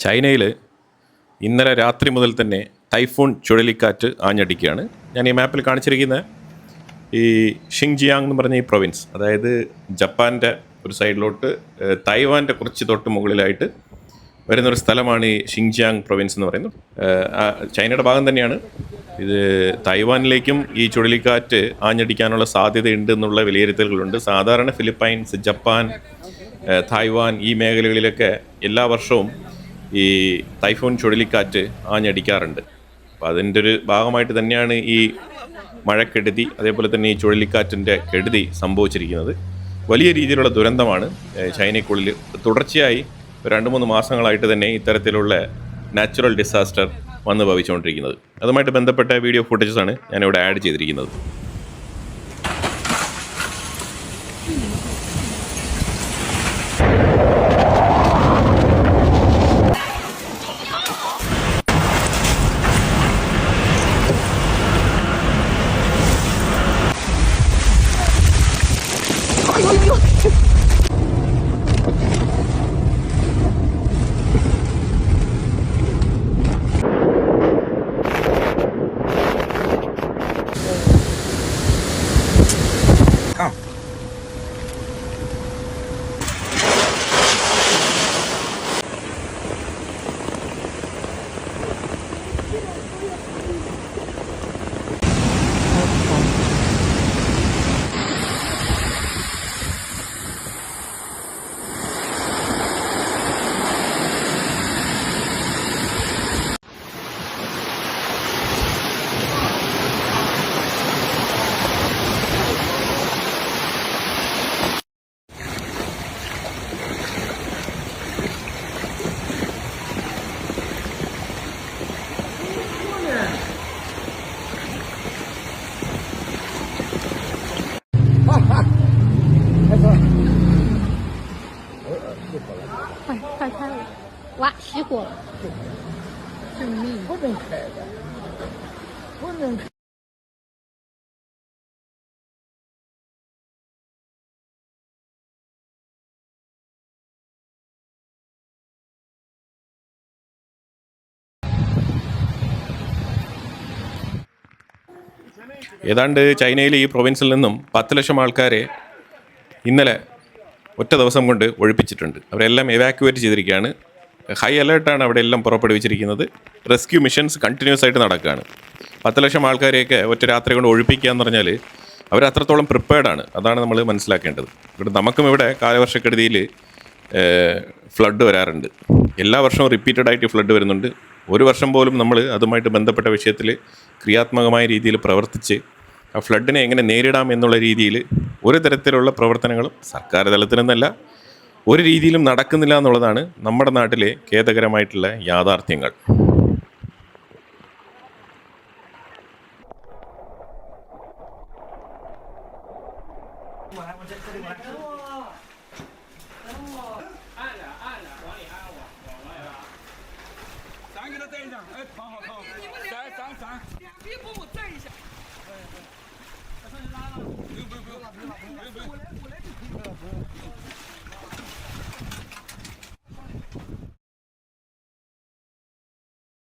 ചൈനയിൽ ഇന്നലെ രാത്രി മുതൽ തന്നെ ടൈഫൂൺ ചുഴലിക്കാറ്റ് ആഞ്ഞടിക്കുകയാണ്. ഞാൻ ഈ മാപ്പിൽ കാണിച്ചിരിക്കുന്ന ഈ ഷിങ്ജിയാങ് എന്ന് പറഞ്ഞ ഈ പ്രൊവിൻസ്, അതായത് ജപ്പാൻ്റെ ഒരു സൈഡിലോട്ട് തൈവാൻ്റെ കുറച്ച് തൊട്ട് മുകളിലായിട്ട് വരുന്നൊരു സ്ഥലമാണ് ഈ ഷിങ്ജിയാങ് പ്രൊവിൻസ് എന്ന് പറയുന്നത്. ചൈനയുടെ ഭാഗം തന്നെയാണ് ഇത്. തൈവാനിലേക്കും ഈ ചുഴലിക്കാറ്റ് ആഞ്ഞടിക്കാനുള്ള സാധ്യതയുണ്ട് എന്നുള്ള വിലയിരുത്തലുകളുണ്ട്. സാധാരണ ഫിലിപ്പൈൻസ്, ജപ്പാൻ, തായ്വാൻ ഈ മേഖലകളിലൊക്കെ എല്ലാ വർഷവും ഈ ടൈഫൂൺ ചുഴലിക്കാറ്റ് ആഞ്ഞടിക്കാറുണ്ട്. അപ്പോൾ അതിൻ്റെ ഒരു ഭാഗമായിട്ട് തന്നെയാണ് ഈ മഴക്കെടുതി, അതേപോലെ തന്നെ ഈ ചുഴലിക്കാറ്റിൻ്റെ കെടുതി സംഭവിച്ചിരിക്കുന്നത്. വലിയ രീതിയിലുള്ള ദുരന്തമാണ് ചൈനയ്ക്കുള്ളിൽ. തുടർച്ചയായി 2-3 മാസങ്ങളായിട്ട് തന്നെ ഇത്തരത്തിലുള്ള നാച്ചുറൽ ഡിസാസ്റ്റർ വന്ന് ഭവിച്ചുകൊണ്ടിരിക്കുന്നത്. അതുമായിട്ട് ബന്ധപ്പെട്ട വീഡിയോ ഫുട്ടേജസാണ് ഞാനിവിടെ ആഡ് ചെയ്തിരിക്കുന്നത്.快开了！哇，熄火了！救命！不能开的，不能开。ഏതാണ്ട് ചൈനയിലെ ഈ പ്രൊവിൻസിൽ നിന്നും 10 ലക്ഷം ആൾക്കാരെ ഇന്നലെ ഒറ്റ ദിവസം കൊണ്ട് ഒഴിപ്പിച്ചിട്ടുണ്ട്. അവരെല്ലാം എവാക്യുവേറ്റ് ചെയ്തിരിക്കുകയാണ്. ഹൈ അലേർട്ടാണ് അവിടെ എല്ലാം പുറപ്പെടുവിച്ചിരിക്കുന്നത്. റെസ്ക്യൂ മിഷൻസ് കണ്ടിന്യൂസ് ആയിട്ട് നടക്കുകയാണ്. 10 ലക്ഷം ആൾക്കാരെയൊക്കെ ഒറ്റ രാത്രി കൊണ്ട് ഒഴിപ്പിക്കുക എന്ന് പറഞ്ഞാൽ അവർ അത്രത്തോളം പ്രിപ്പയർഡാണ്. അതാണ് നമ്മൾ മനസ്സിലാക്കേണ്ടത്. ഇവിടെ നമുക്കും ഇവിടെ കാലവർഷക്കെടുതിയിൽ ഫ്ലഡ് വരാറുണ്ട്. എല്ലാ വർഷവും റിപ്പീറ്റഡ് ആയിട്ട് ഫ്ലഡ് വരുന്നുണ്ട്. ഒരു വർഷം പോലും നമ്മൾ അതുമായിട്ട് ബന്ധപ്പെട്ട വിഷയത്തിൽ ക്രിയാത്മകമായ രീതിയിൽ പ്രവർത്തിച്ച് ആ ഫ്ലഡിനെ എങ്ങനെ നേരിടാം എന്നുള്ള രീതിയിൽ ഒരു തരത്തിലുള്ള പ്രവർത്തനങ്ങളും സർക്കാർ തലത്തിൽ നിന്നല്ല ഒരു രീതിയിലും നടക്കുന്നില്ല എന്നുള്ളതാണ് നമ്മുടെ നാട്ടിലെ ഖേദകരമായിട്ടുള്ള യാഥാർത്ഥ്യങ്ങൾ.咱给他带上，哎，躺好躺好，咱。